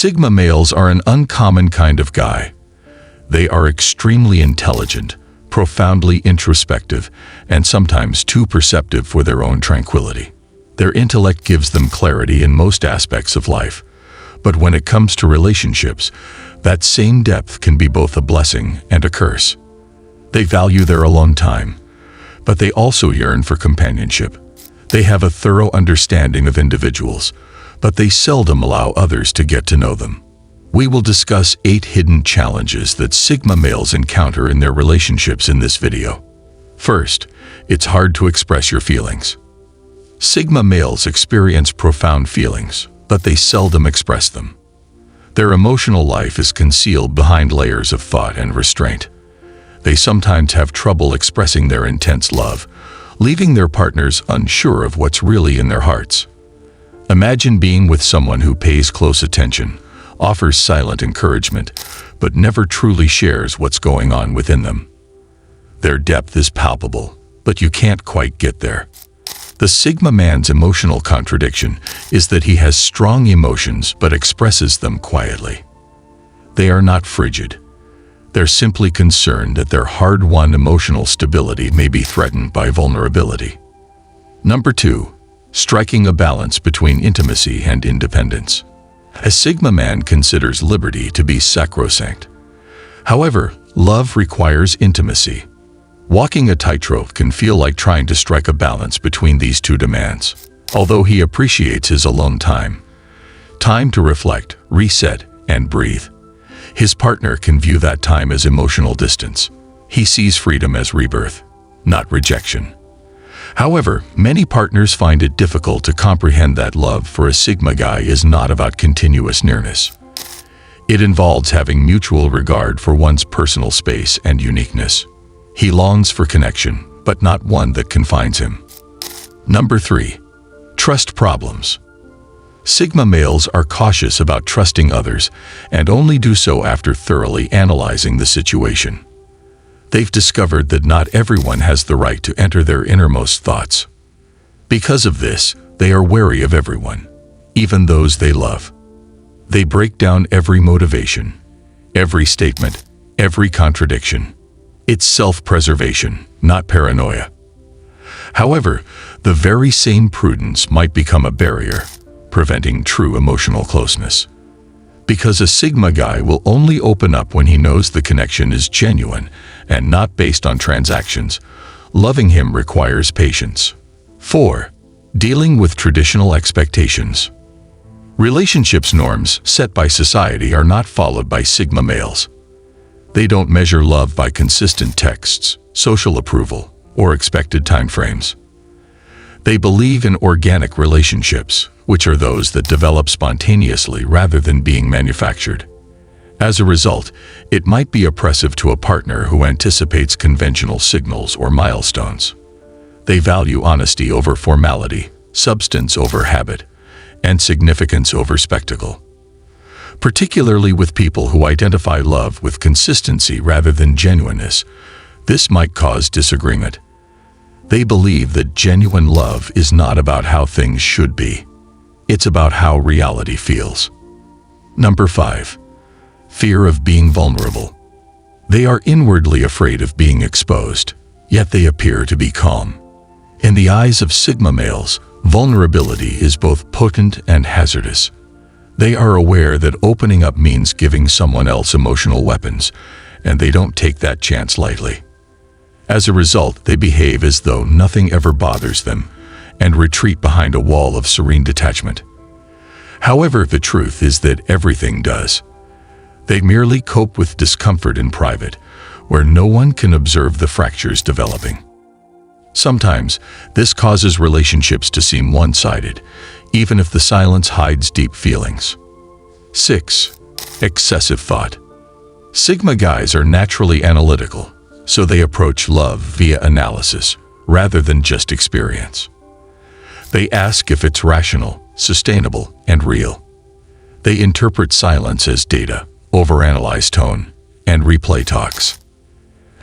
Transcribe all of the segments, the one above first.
Sigma males are an uncommon kind of guy. They are extremely intelligent, profoundly introspective, and sometimes too perceptive for their own tranquility. Their intellect gives them clarity in most aspects of life, but when it comes to relationships, that same depth can be both a blessing and a curse. They value their alone time, but they also yearn for companionship. They have a thorough understanding of individuals, but they seldom allow others to get to know them. We will discuss 8 hidden challenges that Sigma males encounter in their relationships in this video. First, it's hard to express your feelings. Sigma males experience profound feelings, but they seldom express them. Their emotional life is concealed behind layers of thought and restraint. They sometimes have trouble expressing their intense love, leaving their partners unsure of what's really in their hearts. Imagine being with someone who pays close attention, offers silent encouragement, but never truly shares what's going on within them. Their depth is palpable, but you can't quite get there. The Sigma man's emotional contradiction is that he has strong emotions but expresses them quietly. They are not frigid. They're simply concerned that their hard-won emotional stability may be threatened by vulnerability. Number 2. Striking a balance between intimacy and independence. A Sigma man considers liberty to be sacrosanct. However, love requires intimacy. Walking a tightrope can feel like trying to strike a balance between these two demands. Although he appreciates his alone time to reflect, reset, and breathe, his partner can view that time as emotional distance. He sees freedom as rebirth, not rejection. However, many partners find it difficult to comprehend that love for a Sigma guy is not about continuous nearness. It involves having mutual regard for one's personal space and uniqueness. He longs for connection, but not one that confines him. Number 3. Trust problems. Sigma males are cautious about trusting others and only do so after thoroughly analyzing the situation. They've discovered that not everyone has the right to enter their innermost thoughts. Because of this, they are wary of everyone, even those they love. They break down every motivation, every statement, every contradiction. It's self-preservation, not paranoia. However, the very same prudence might become a barrier, preventing true emotional closeness. Because a Sigma guy will only open up when he knows the connection is genuine and not based on transactions, loving him requires patience. 4. Dealing with traditional expectations. Relationships norms set by society are not followed by Sigma males. They don't measure love by consistent texts, social approval, or expected timeframes. They believe in organic relationships, which are those that develop spontaneously rather than being manufactured. As a result, it might be oppressive to a partner who anticipates conventional signals or milestones. They value honesty over formality, substance over habit, and significance over spectacle. Particularly with people who identify love with consistency rather than genuineness, this might cause disagreement. They believe that genuine love is not about how things should be. It's about how reality feels. Number 5. Fear of being vulnerable. They are inwardly afraid of being exposed, yet they appear to be calm. In the eyes of Sigma males, vulnerability is both potent and hazardous. They are aware that opening up means giving someone else emotional weapons, and they don't take that chance lightly. As a result, they behave as though nothing ever bothers them and retreat behind a wall of serene detachment. However, the truth is that everything does. They merely cope with discomfort in private, where no one can observe the fractures developing. Sometimes, this causes relationships to seem one-sided, even if the silence hides deep feelings. 6. Excessive thought. Sigma guys are naturally analytical, so they approach love via analysis, rather than just experience. They ask if it's rational, sustainable, and real. They interpret silence as data, overanalyze tone, and replay talks.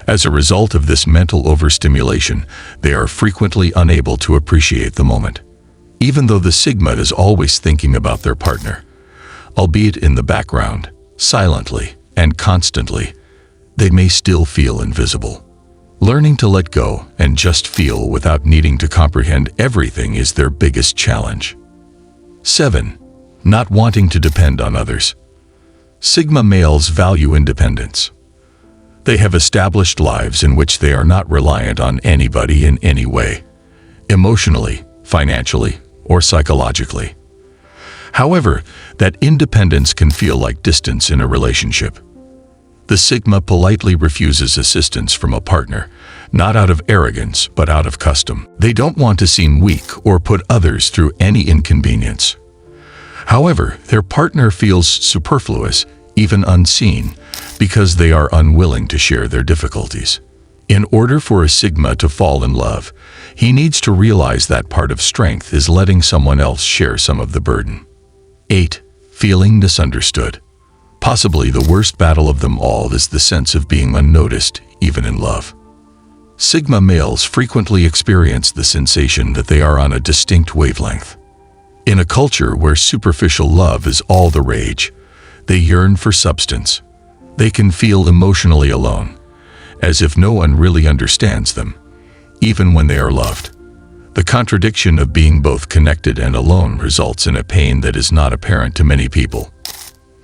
As a result of this mental overstimulation, they are frequently unable to appreciate the moment. Even though the Sigma is always thinking about their partner, albeit in the background, silently and constantly, they may still feel invisible. Learning to let go and just feel without needing to comprehend everything is their biggest challenge. 7. Not wanting to depend on others. Sigma males value independence. They have established lives in which they are not reliant on anybody in any way, emotionally, financially, or psychologically. However, that independence can feel like distance in a relationship. The Sigma politely refuses assistance from a partner, not out of arrogance, but out of custom. They don't want to seem weak or put others through any inconvenience. However, their partner feels superfluous, even unseen, because they are unwilling to share their difficulties. In order for a Sigma to fall in love, he needs to realize that part of strength is letting someone else share some of the burden. 8. Feeling misunderstood. Possibly the worst battle of them all is the sense of being unnoticed, even in love. Sigma males frequently experience the sensation that they are on a distinct wavelength. In a culture where superficial love is all the rage, they yearn for substance. They can feel emotionally alone, as if no one really understands them, even when they are loved. The contradiction of being both connected and alone results in a pain that is not apparent to many people.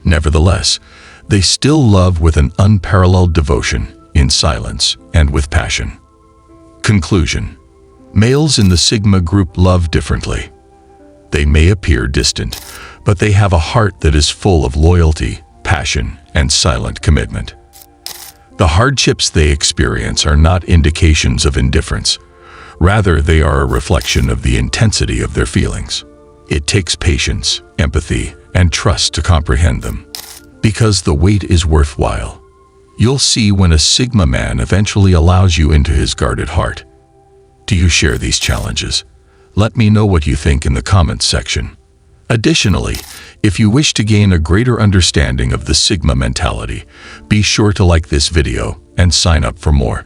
Nevertheless, they still love with an unparalleled devotion, in silence, and with passion. Conclusion. Males in the Sigma group love differently. They may appear distant, but they have a heart that is full of loyalty, passion, and silent commitment. The hardships they experience are not indications of indifference. Rather, they are a reflection of the intensity of their feelings. It takes patience, empathy, and trust to comprehend them. Because the wait is worthwhile. You'll see when a Sigma man eventually allows you into his guarded heart. Do you share these challenges? Let me know what you think in the comments section. Additionally, if you wish to gain a greater understanding of the Sigma mentality, be sure to like this video and sign up for more.